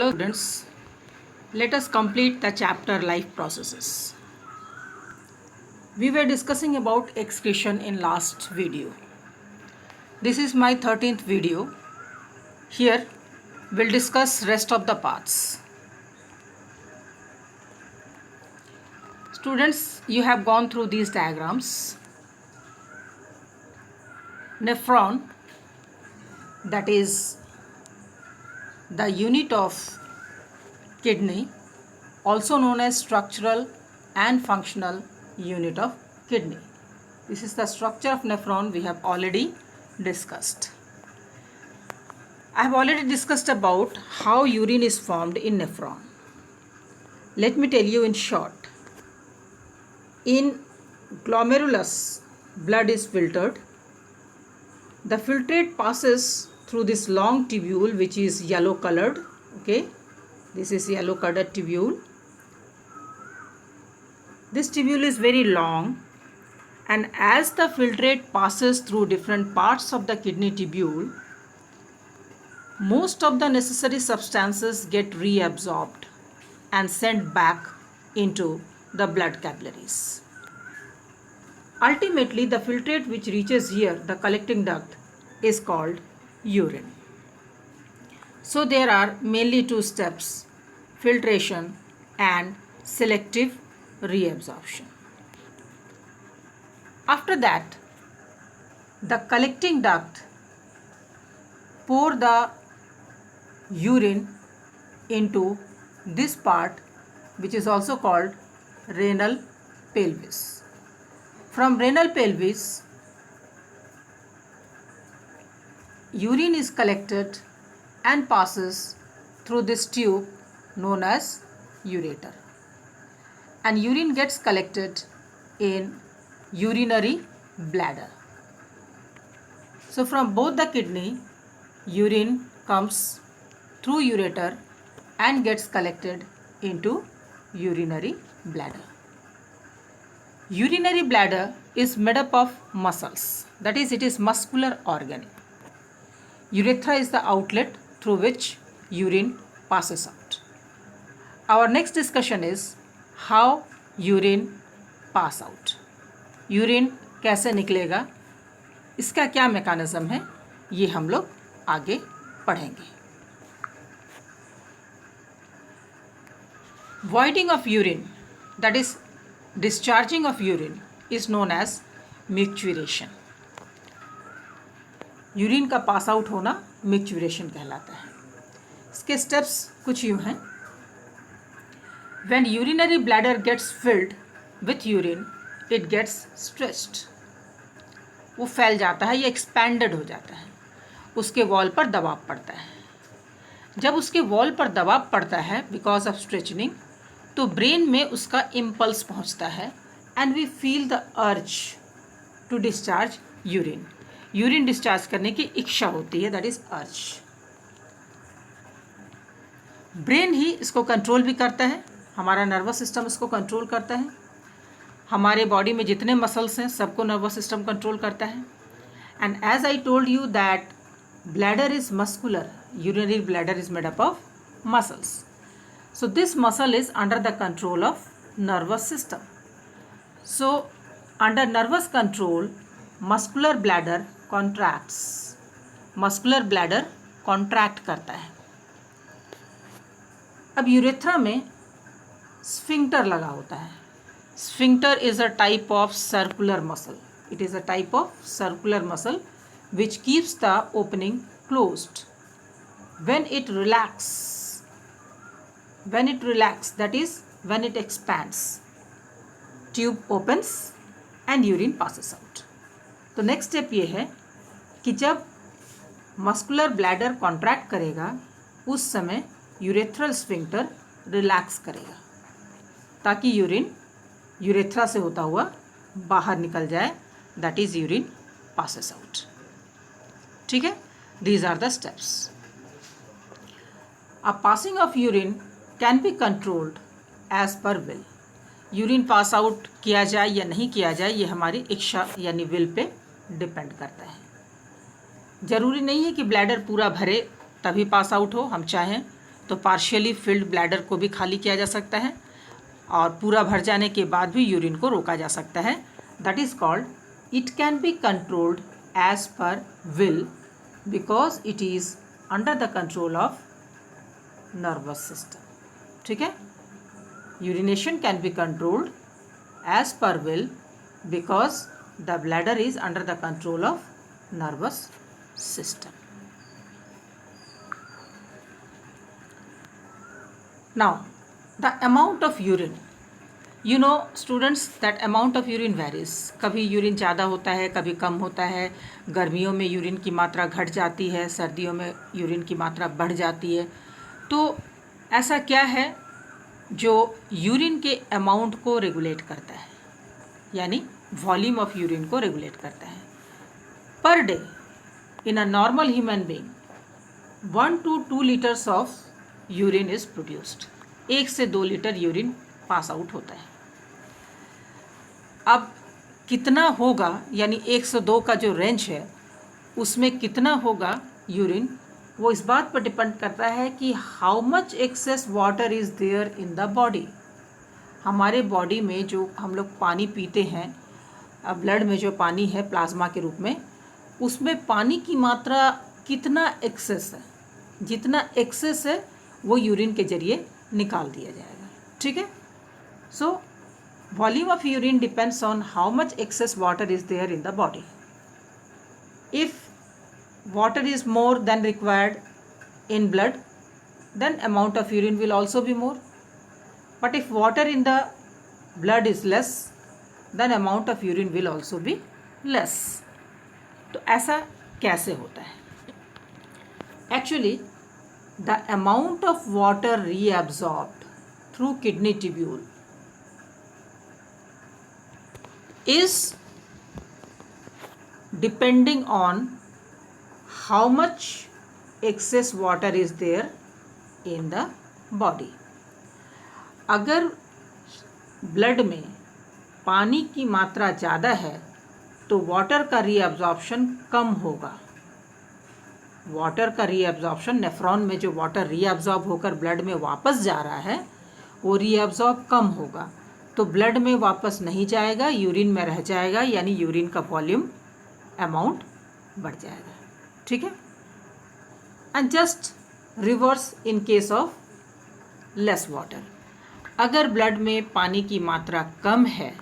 Hello students, let us complete the chapter life processes. We were discussing about excretion in last video. This is my 13th video. Here we'll discuss rest of the parts. Students, you have gone through these diagrams. Nephron, that is the unit of kidney, also known as structural and functional unit of kidney. This is the structure of nephron we have already discussed. I have already discussed about how urine is formed in nephron. Let me tell you in short. In glomerulus, blood is filtered. The filtrate passes through this long tubule which is yellow colored. Okay, this is yellow colored tubule. This tubule is very long, and as the filtrate passes through different parts of the kidney tubule, most of the necessary substances get reabsorbed and sent back into the blood capillaries. Ultimately, the filtrate which reaches here, the collecting duct, is called urine. So there are mainly two steps: filtration and selective reabsorption. After that, the collecting duct pour the urine into this part which is also called renal pelvis. From renal pelvis, urine is collected and passes through this tube known as ureter, and urine gets collected in urinary bladder. So from both the kidney, urine comes through ureter and gets collected into urinary bladder. Urinary bladder is made up of muscles, that is, it is muscular organ. Urethra is the outlet through which urine passes out. Our next discussion is how urine pass out. Urine कैसे निकलेगा, इसका क्या mechanism है, ये हम लोग आगे पढ़ेंगे. Voiding of urine, that is discharging of urine, is known as micturition. Urine का पास आउट होना मिक्चुरेशन कहलाता है. इसके स्टेप्स कुछ यूँ हैं. When urinary bladder gets filled with urine, it gets stretched. वो फैल जाता है या एक्सपैंडेड हो जाता है. उसके वॉल पर दबाव पड़ता है. जब उसके वॉल पर दबाव पड़ता है बिकॉज ऑफ स्ट्रेचनिंग, तो ब्रेन में उसका इम्पल्स पहुंचता है and we feel the urge to discharge urine. Urine discharge करने की इच्छा होती है, दैट इज अर्ज. ब्रेन ही इसको कंट्रोल भी करता है, हमारा नर्वस सिस्टम इसको कंट्रोल करता है. हमारे बॉडी में जितने मसल्स हैं सबको नर्वस सिस्टम कंट्रोल करता है. And as I told you that bladder is muscular, urinary bladder is made up of muscles. So this muscle is under the control of nervous system. So under nervous control, muscular bladder contracts. Muscular bladder contract करता है. अब urethra में sphincter लगा होता है. Sphincter is a type of circular muscle. It is a type of circular muscle which keeps the opening closed. When it relaxes, that is when it expands, tube opens and urine passes out. तो next step ये है कि जब muscular bladder contract करेगा उस समय urethral sphincter relax करेगा ताकि यूरिन यूरेथ्रा से होता हुआ बाहर निकल जाए, that is urine passes out. ठीक है, these are the steps. A passing of urine can be controlled as per will. Urine pass out किया जाए या नहीं किया जाए ये हमारी इच्छा यानी विल पे डिपेंड करता है. ज़रूरी नहीं है कि ब्लैडर पूरा भरे तभी पास आउट हो. हम चाहें तो पार्शियली फिल्ड ब्लैडर को भी खाली किया जा सकता है और पूरा भर जाने के बाद भी यूरिन को रोका जा सकता है. That is called it can be controlled as per will because it is under the control of nervous system. ठीक है, urination can be controlled as per will because the bladder is under the control of nervous system. Now, the amount of urine. You know students that amount of urine varies. कभी urine ज़्यादा होता है, कभी कम होता है. गर्मियों में urine की मात्रा घट जाती है, सर्दियों में यूरिन की मात्रा बढ़ जाती है. तो ऐसा क्या है जो यूरिन के अमाउंट को रेगुलेट करता है, यानी वॉल्यूम ऑफ यूरिन को रेगुलेट करता है. Per day in a normal human being 1 to 2 liters of urine is produced. 1 से 2 लीटर यूरिन पास आउट होता है. अब कितना होगा, यानी 1 से 2 का जो रेंज है उसमें कितना होगा यूरिन, वो इस बात पर डिपेंड करता है कि how much excess water is there in the body. हमारे बॉडी में जो हम लोग पानी पीते हैं, ब्लड में जो पानी है प्लाज्मा के रूप में, उसमें पानी की मात्रा कितना एक्सेस है. जितना एक्सेस है वो यूरिन के जरिए निकाल दिया जाएगा. ठीक है, so volume of urine depends on how much excess water is there in the body. If water is more then required in blood then amount of urine will also be more. But if water in the blood is less, then amount of urine will also be less. तो ऐसा कैसे होता है? Actually, the amount of water reabsorbed through kidney tubule is depending on how much excess water is there in the body. अगर blood में पानी की मात्रा ज़्यादा है तो वाटर का रीअब्जॉर्प्शन कम होगा. वाटर का रीअब्जॉर्प्शन, नेफ्रॉन में जो वाटर रीअब्जॉर्ब होकर ब्लड में वापस जा रहा है वो रीअब्जॉर्ब कम होगा, तो ब्लड में वापस नहीं जाएगा, यूरिन में रह जाएगा, यानी यूरिन का वॉल्यूम अमाउंट बढ़ जाएगा. ठीक है, and just reverse in case of less water. अगर ब्लड में पानी की मात्रा कम है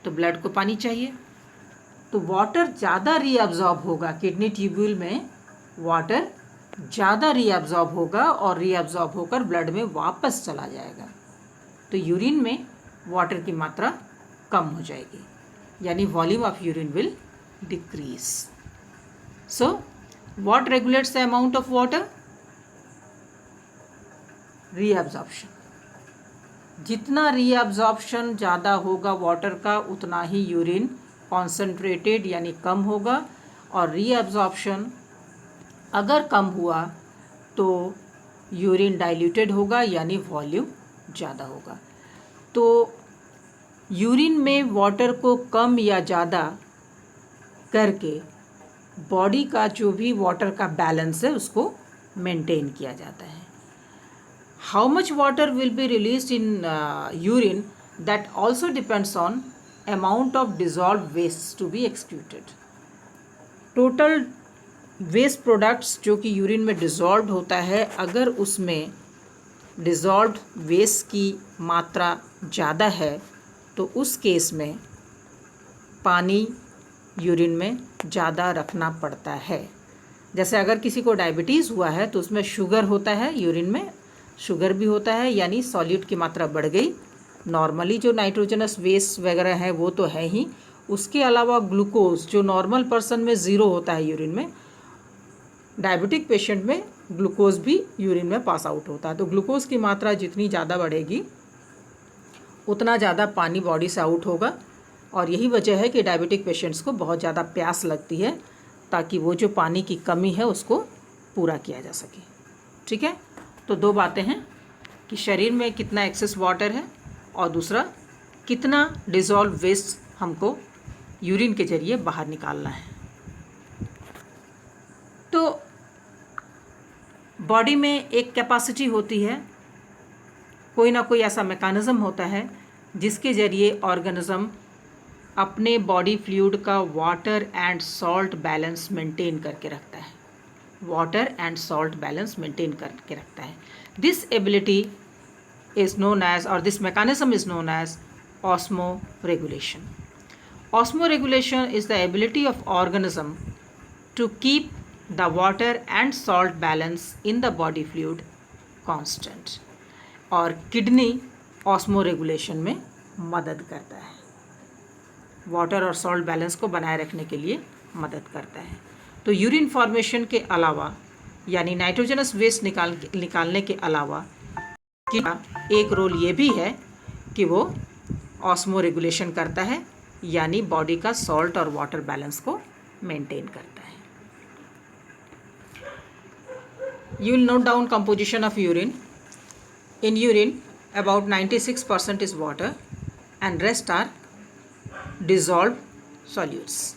तो ब्लड को पानी चाहिए, तो वाटर ज़्यादा रीअब्जॉर्ब होगा. किडनी ट्यूब्यूल में वाटर ज़्यादा रीअब्जॉर्ब होगा और रीअब्जॉर्ब होकर ब्लड में वापस चला जाएगा, तो यूरिन में वाटर की मात्रा कम हो जाएगी, यानी volume of urine will decrease. So what regulates the amount of water? Reabsorption. जितना रीअब्जॉर्प्शन ज़्यादा होगा वाटर का, उतना ही यूरिन कॉन्सेंट्रेटेड यानी कम होगा, और रीअब्जॉर्प्शन अगर कम हुआ तो यूरिन डाइल्यूटेड होगा, यानी वॉल्यूम ज़्यादा होगा. तो यूरिन में वाटर को कम या ज़्यादा करके बॉडी का जो भी वाटर का बैलेंस है उसको मेंटेन किया जाता है. How much water will be released in urine, that also depends on amount of dissolved waste to be excreted. Total waste products जो कि यूरिन में डिज़ोल्व होता है, अगर उसमें डिज़ोल्व वेस्ट की मात्रा ज़्यादा है तो उस केस में पानी यूरिन में ज़्यादा रखना पड़ता है. जैसे अगर किसी को डायबिटीज़ हुआ है तो उसमें शुगर होता है, यूरिन में शुगर भी होता है, यानी सॉल्यूट की मात्रा बढ़ गई. नॉर्मली जो नाइट्रोजनस वेस्ट वगैरह है वो तो है ही, उसके अलावा ग्लूकोज जो नॉर्मल पर्सन में ज़ीरो होता है यूरिन में, डायबिटिक पेशेंट में ग्लूकोज भी यूरिन में पास आउट होता है. तो ग्लूकोज की मात्रा जितनी ज़्यादा बढ़ेगी उतना ज़्यादा पानी बॉडी से आउट होगा, और यही वजह है कि डायबिटिक पेशेंट्स को बहुत ज़्यादा प्यास लगती है, ताकि वो जो पानी की कमी है उसको पूरा किया जा सके. ठीक है, तो दो बातें हैं कि शरीर में कितना एक्सेस वाटर है, और दूसरा कितना डिज़ोल्व वेस्ट हमको यूरिन के जरिए बाहर निकालना है. तो बॉडी में एक कैपेसिटी होती है, कोई ना कोई ऐसा मैकेनिज़्म होता है जिसके ज़रिए ऑर्गेनिज्म अपने बॉडी फ्लूइड का water and salt balance maintain करके रखता है, water and salt balance maintain करके रखता है. This ability is known as, और this mechanism is known as osmoregulation. Osmoregulation is the ability of organism to keep the water and salt balance in the body fluid constant. और kidney osmoregulation में मदद करता है, water और salt balance को बनाए रखने के लिए मदद करता है. तो यूरिन फॉर्मेशन के अलावा यानी नाइट्रोजनस वेस्ट निकालने के अलावा एक रोल ये भी है कि वो ऑस्मो रेगुलेशन करता है, यानी बॉडी का सॉल्ट और वाटर बैलेंस को मेंटेन करता है. You will note down composition of urine. In urine about 96% is water and rest are dissolved solutes.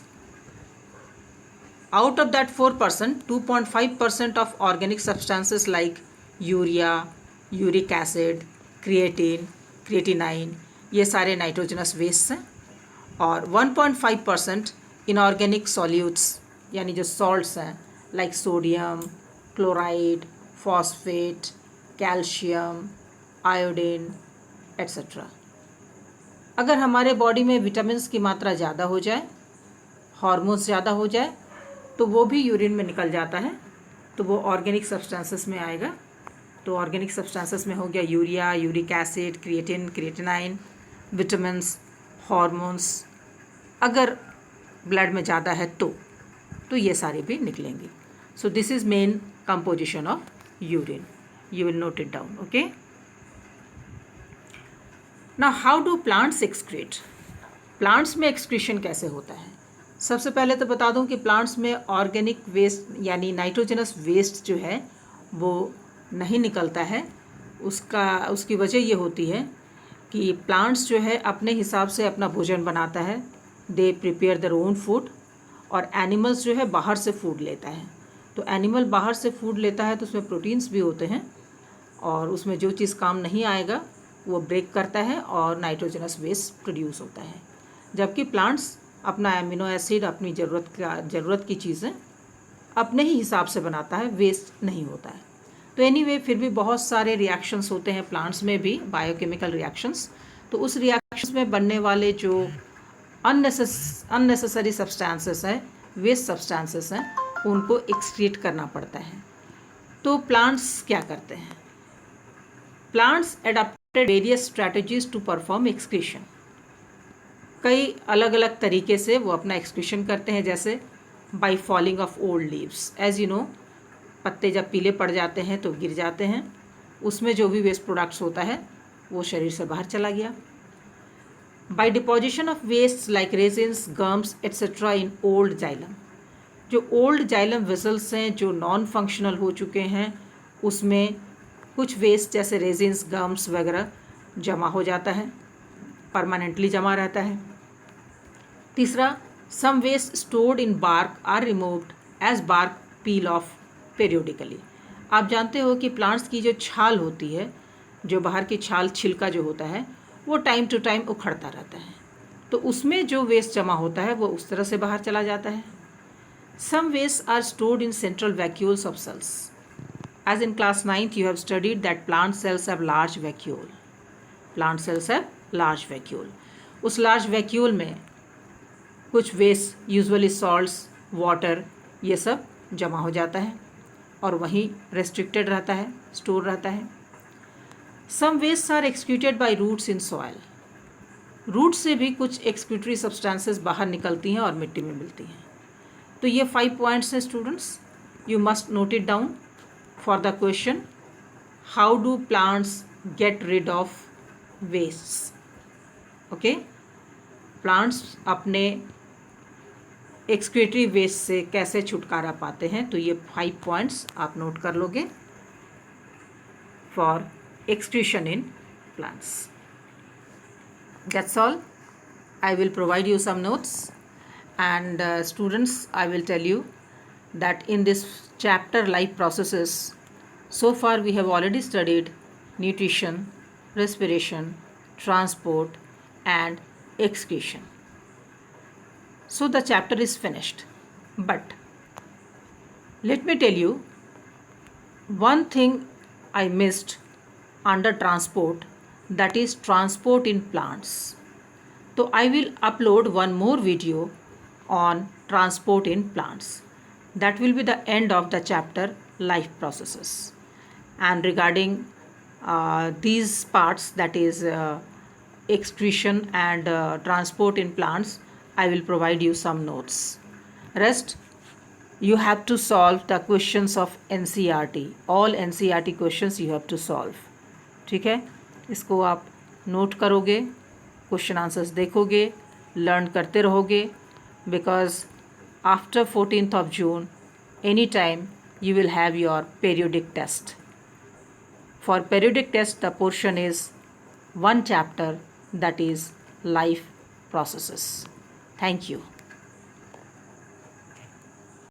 Out of that 4%, 2.5% of organic substances like urea, uric acid, creatine, creatinine, ये सारे nitrogenous waste हैं. और 1.5% inorganic solutes यानी जो salts हैं like sodium, chloride, phosphate, calcium, iodine etcetera. अगर हमारे body में विटामिन्स की मात्रा ज़्यादा हो जाए, हार्मोन्स ज़्यादा हो जाए, तो वो भी यूरिन में निकल जाता है, तो वो ऑर्गेनिक सब्सटेंसेस में आएगा. तो ऑर्गेनिक सब्सटेंसेस में हो गया urea, uric acid, creatine, creatinine, vitamins, hormones. अगर ब्लड में ज़्यादा है तो ये सारे भी निकलेंगे. So this is main composition of urine. You will note it down. Okay. Now how do plants excrete. Plants में एक्सक्रीशन कैसे होता है? सबसे पहले तो बता दूं कि प्लांट्स में ऑर्गेनिक वेस्ट यानी नाइट्रोजनस वेस्ट जो है वो नहीं निकलता है. उसकी वजह ये होती है कि प्लांट्स जो है अपने हिसाब से अपना भोजन बनाता है. They prepare their own food. और एनिमल्स जो है बाहर से फूड लेता है. तो एनिमल बाहर से फूड लेता है तो उसमें प्रोटीन्स भी होते हैं, और उसमें जो चीज़ काम नहीं आएगा वो ब्रेक करता है और नाइट्रोजनस वेस्ट प्रोड्यूस होता है. जबकि प्लांट्स अपना एमिनो एसिड अपनी ज़रूरत की चीज़ें अपने ही हिसाब से बनाता है, वेस्ट नहीं होता है. तो एनीवे फिर भी बहुत सारे रिएक्शंस होते हैं प्लांट्स में भी, बायोकेमिकल रिएक्शंस. तो उस रिएक्शंस में बनने वाले जो अननेसेसरी सब्सटेंसेस हैं, वेस्ट सब्सटेंसेस हैं, उनको एक्सक्रीट करना पड़ता है. तो प्लांट्स क्या करते हैं? Plants adopted various strategies to perform excretion. कई अलग अलग तरीके से वो अपना एक्सक्रीशन करते हैं, जैसे by falling of old leaves. As you know, पत्ते जब पीले पड़ जाते हैं तो गिर जाते हैं, उसमें जो भी वेस्ट प्रोडक्ट्स होता है वो शरीर से बाहर चला गया. By deposition of waste like resins, gums etcetera in old xylem. जो ओल्ड जाइलम वेसल्स हैं जो नॉन फंक्शनल हो चुके हैं, उसमें कुछ वेस्ट जैसे रेजिन्स, गम्स वगैरह जमा हो जाता है, परमानेंटली जमा रहता है. तीसरा, some waste stored in bark are removed as bark peel off periodically. आप जानते हो कि प्लांट्स की जो छाल होती है, जो बाहर की छाल, छिलका जो होता है, वो टाइम टू टाइम उखड़ता रहता है. तो उसमें जो वेस्ट जमा होता है वो उस तरह से बाहर चला जाता है. Some waste are stored in central vacuoles of cells. As in class 9th you have studied that plant cells have large vacuole. Plant cells have large vacuole. उस large vacuole में कुछ वेस्ट, यूजुअली सॉल्ट्स, वाटर, ये सब जमा हो जाता है और वहीं रेस्ट्रिक्टेड रहता है, स्टोर रहता है. Some waste are excreted by roots in soil. Root से भी कुछ एक्सक्यूटरी सब्सटेंसेस बाहर निकलती हैं और मिट्टी में मिलती हैं. तो ये 5 पॉइंट्स हैं students. You must note it down for the question, how do plants get rid of wastes? Okay, plants अपने excretory waste से कैसे छुटकारा पाते हैं, तो ये 5 points आप नोट कर लोगे for excretion in plants. That's all. I will provide you some notes, and students, I will tell you that in this chapter life processes, So far we have already studied nutrition, respiration, transport and excretion. So the chapter is finished. But let me tell you one thing I missed under transport, that is transport in plants. So I will upload one more video on transport in plants. That will be the end of the chapter life processes. And regarding these parts, that is excretion and transport in plants, I will provide you some notes. Rest you have to solve the questions of NCERT. All NCERT questions you have to solve. ठीक है, इसको आप note करोगे, question answers देखोगे, learn करते रहोगे, because after 14th of June any time you will have your periodic test. For periodic test the portion is one chapter, that is life processes. Thank you.